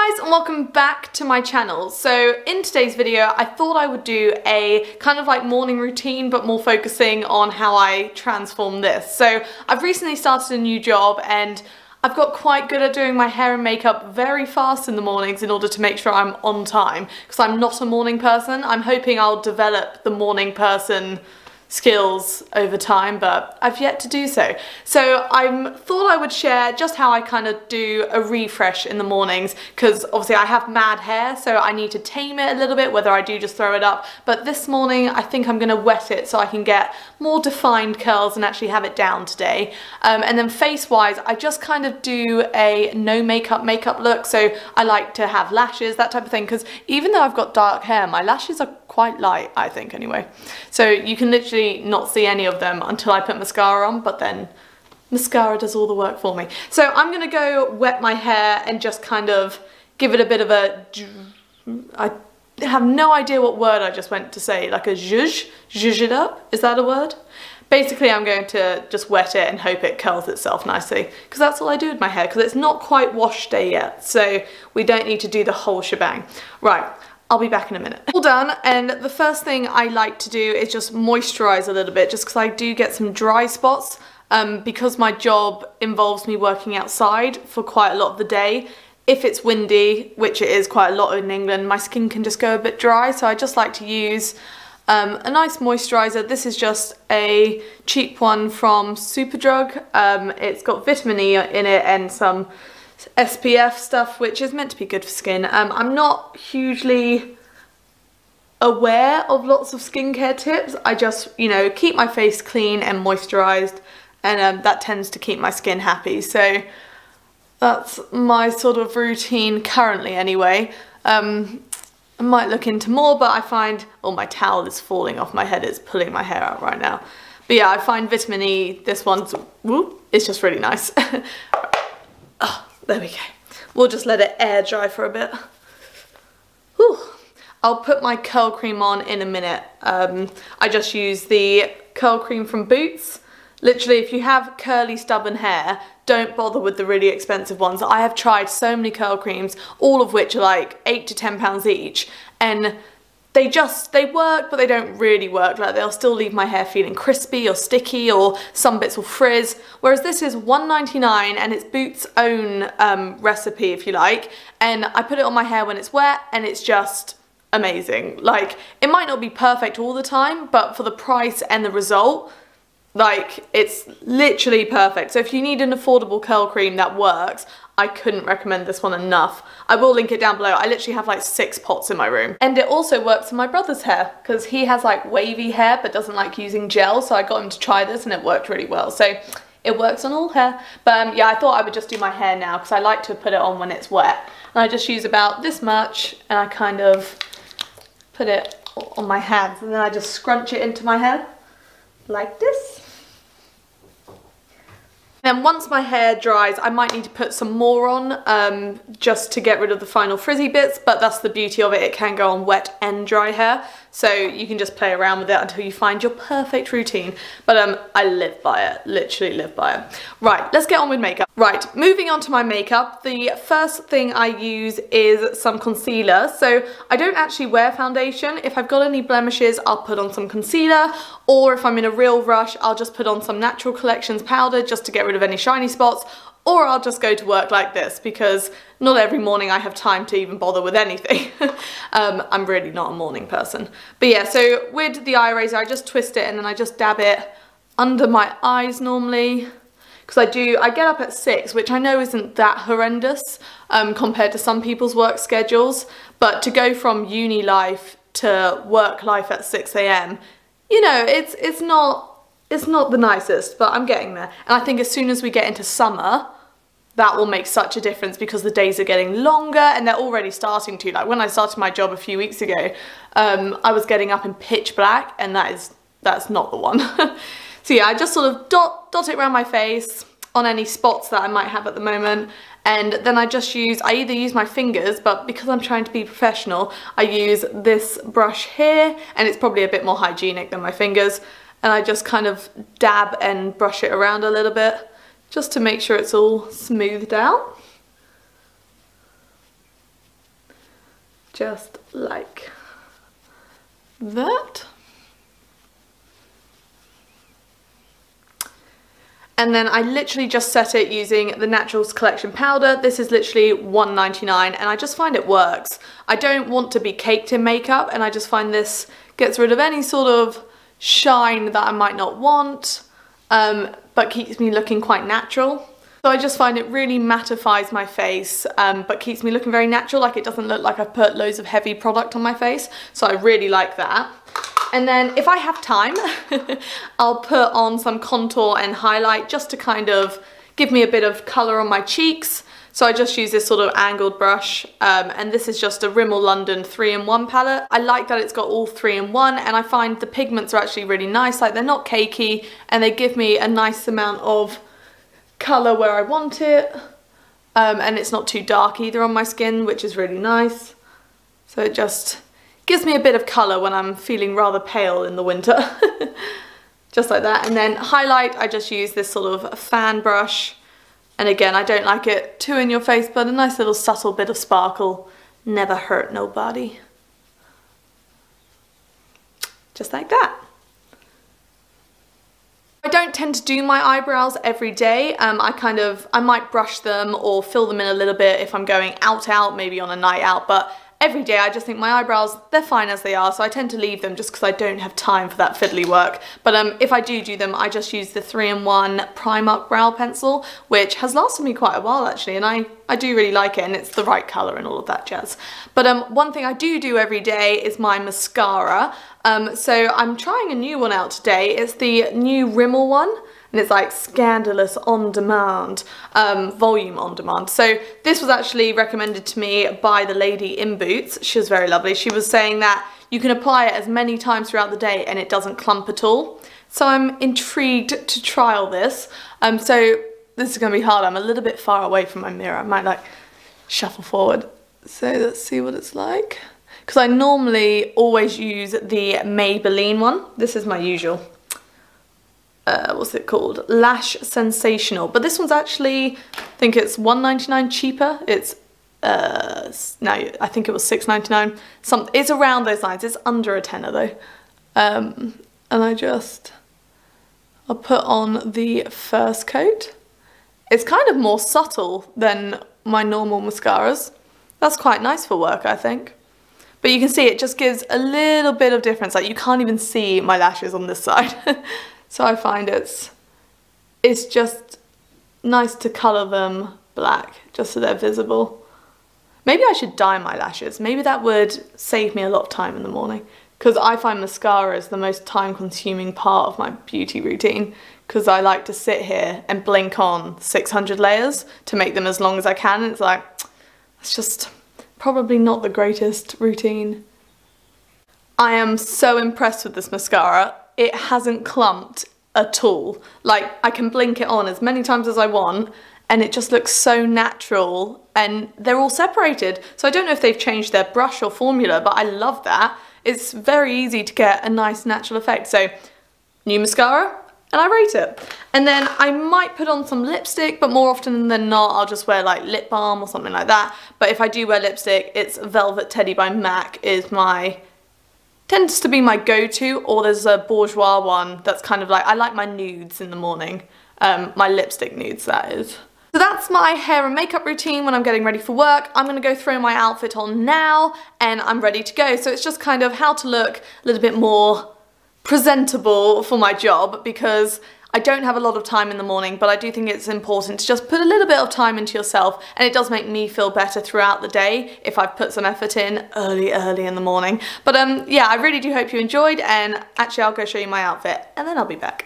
guys, and welcome back to my channel. So in today's video I thought I would do a kind of like morning routine but more focusing on how I transform this. So I've recently started a new job and I've got quite good at doing my hair and makeup very fast in the mornings in order to make sure I'm on time, because I'm not a morning person. I'm hoping I'll develop the morning person skills over time, but I've yet to do so. So I thought I would share just how I kind of do a refresh in the mornings, because obviously I have mad hair, so I need to tame it a little bit, whether I do just throw it up. But this morning I think I'm going to wet it so I can get more defined curls and actually have it down today. And then face wise, I just kind of do a no makeup look. So I like to have lashes, that type of thing, because even though I've got dark hair, my lashes are quite light, I think, anyway. So you can literally not see any of them until I put mascara on, but then mascara does all the work for me. So I'm gonna go wet my hair and just kind of give it a bit of a, I have no idea what word I just went to say, like a zhuzh it up, is that a word? Basically I'm going to just wet it and hope it curls itself nicely, because that's all I do with my hair, because it's not quite wash day yet, so we don't need to do the whole shebang. Right. I'll be back in a minute. All done, and the first thing I like to do is just moisturize a little bit, just because I do get some dry spots because my job involves me working outside for quite a lot of the day. If it's windy, which it is quite a lot in England, my skin can just go a bit dry, so I just like to use a nice moisturizer. This is just a cheap one from Superdrug. It's got vitamin E in it and some SPF stuff, which is meant to be good for skin. I'm not hugely aware of lots of skincare tips. I just, you know, keep my face clean and moisturized, and that tends to keep my skin happy. So that's my sort of routine currently anyway. I might look into more, but I find, oh, my towel is falling off my head. It's pulling my hair out right now. But yeah, I find vitamin E, this one's, whoop, it's just really nice. Oh, there we go. We'll just let it air dry for a bit. Whew. I'll put my curl cream on in a minute. I just use the curl cream from Boots. Literally, if you have curly, stubborn hair, don't bother with the really expensive ones. I have tried so many curl creams, all of which are like £8 to £10 each, and they work, but they don't really work. Like, they'll still leave my hair feeling crispy or sticky, or some bits will frizz. Whereas this is £1.99 and it's Boots' own recipe, if you like. And I put it on my hair when it's wet and it's just amazing. Like, it might not be perfect all the time, but for the price and the result, like, it's literally perfect. So if you need an affordable curl cream that works, I couldn't recommend this one enough. I will link it down below. I literally have like 6 pots in my room. And it also works for my brother's hair, because he has like wavy hair but doesn't like using gel, so I got him to try this and it worked really well. So it works on all hair. But yeah, I thought I would just do my hair now, because I like to put it on when it's wet. And I just use about this much, and I kind of put it on my hands, and then I just scrunch it into my hair like this. Then once my hair dries, I might need to put some more on just to get rid of the final frizzy bits, but that's the beauty of it. It can go on wet and dry hair, so you can just play around with it until you find your perfect routine. But I live by it, literally live by it. Right, let's get on with makeup. Right, moving on to my makeup, the first thing I use is some concealer. So I don't actually wear foundation. If I've got any blemishes, I'll put on some concealer, or if I'm in a real rush, I'll just put on some Natural Collections powder just to get rid of any shiny spots, or I'll just go to work like this, because not every morning I have time to even bother with anything. I'm really not a morning person. But yeah, so with the eye eraser, I just twist it and then I just dab it under my eyes normally, because I get up at 6, which I know isn't that horrendous compared to some people's work schedules, but to go from uni life to work life at 6 AM, you know, it's not the nicest, but I'm getting there. And I think as soon as we get into summer, that will make such a difference, because the days are getting longer and they're already starting to. Like, when I started my job a few weeks ago, I was getting up in pitch black, and that's not the one. So yeah, I just sort of dot it around my face on any spots that I might have at the moment. And then I either use my fingers, but because I'm trying to be professional, I use this brush here, and it's probably a bit more hygienic than my fingers. And I just kind of dab and brush it around a little bit, just to make sure it's all smoothed out. just like that. And then I literally just set it using the Naturals Collection powder. This is literally $1.99 and I just find it works. I don't want to be caked in makeup and I just find this gets rid of any sort of shine that I might not want, but keeps me looking quite natural. So I just find it really mattifies my face, but keeps me looking very natural, like it doesn't look like I've put loads of heavy product on my face. So I really like that. And then if I have time, I'll put on some contour and highlight just to kind of give me a bit of colour on my cheeks. So I just use this sort of angled brush, and this is just a Rimmel London 3-in-1 palette. I like that it's got all 3-in-1 and I find the pigments are actually really nice, like they're not cakey and they give me a nice amount of colour where I want it. And it's not too dark either on my skin, which is really nice. So it just gives me a bit of colour when I'm feeling rather pale in the winter. Just like that. And then highlight, I just use this sort of fan brush. And again, I don't like it too in your face, but a nice little subtle bit of sparkle. Never hurt nobody. Just like that. I don't tend to do my eyebrows every day. I might brush them or fill them in a little bit if I'm going out, maybe on a night out, but every day I just think my eyebrows, they're fine as they are, so I tend to leave them just because I don't have time for that fiddly work. But if I do them, I just use the 3-in-1 Primark brow pencil, which has lasted me quite a while actually, and I do really like it, and it's the right colour and all of that jazz. But one thing I do every day is my mascara. So I'm trying a new one out today. It's the new Rimmel one. And it's like Scandalous On Demand, Volume On Demand. So this was actually recommended to me by the lady in Boots. She was very lovely. She was saying that you can apply it as many times throughout the day and it doesn't clump at all. So I'm intrigued to trial this. So this is going to be hard. I'm a little bit far away from my mirror. I might like shuffle forward. So let's see what it's like. Because I normally always use the Maybelline one. This is my usual. What's it called? Lash Sensational. But this one's actually, I think it's $1.99 cheaper. It's, no, I think it was $6.99. It's around those lines. It's under a tenner though. And I'll put on the first coat. It's kind of more subtle than my normal mascaras. That's quite nice for work, I think. But you can see it just gives a little bit of difference. Like you can't even see my lashes on this side. So I find it's just nice to colour them black, just so they're visible. Maybe I should dye my lashes. Maybe that would save me a lot of time in the morning. Because I find mascara is the most time-consuming part of my beauty routine. Because I like to sit here and blink on 600 layers to make them as long as I can. It's like, it's just probably not the greatest routine. I am so impressed with this mascara. It hasn't clumped at all. Like, I can blink it on as many times as I want and it just looks so natural, and they're all separated. So I don't know if they've changed their brush or formula, but I love that. It's very easy to get a nice natural effect. So, new mascara, and I rate it. And then I might put on some lipstick, but more often than not, I'll just wear like lip balm or something like that. But if I do wear lipstick, it's Velvet Teddy by MAC tends to be my go-to, or there's a Bourjois one that's kind of like, I like my nudes in the morning. My lipstick nudes, that is. So that's my hair and makeup routine when I'm getting ready for work. I'm gonna go throw my outfit on now and I'm ready to go. So it's just kind of how to look a little bit more presentable for my job, because I don't have a lot of time in the morning, but I do think it's important to just put a little bit of time into yourself, and it does make me feel better throughout the day if I've put some effort in early in the morning. But yeah, I really do hope you enjoyed, and actually I'll go show you my outfit and then I'll be back.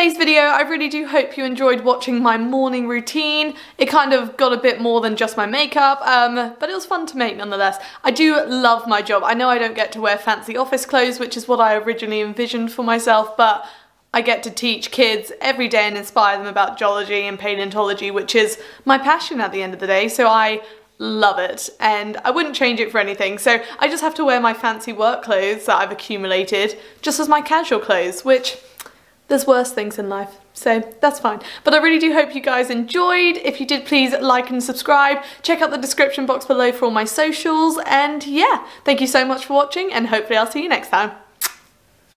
today's video. I really do hope you enjoyed watching my morning routine. It kind of got a bit more than just my makeup, but it was fun to make nonetheless. I do love my job. I know I don't get to wear fancy office clothes, which is what I originally envisioned for myself, but I get to teach kids every day and inspire them about geology and paleontology, which is my passion at the end of the day, so I love it and I wouldn't change it for anything. So I just have to wear my fancy work clothes that I've accumulated just as my casual clothes, which there's worse things in life, so that's fine. But I really do hope you guys enjoyed. If you did, please like and subscribe. Check out the description box below for all my socials, and yeah, thank you so much for watching and hopefully I'll see you next time.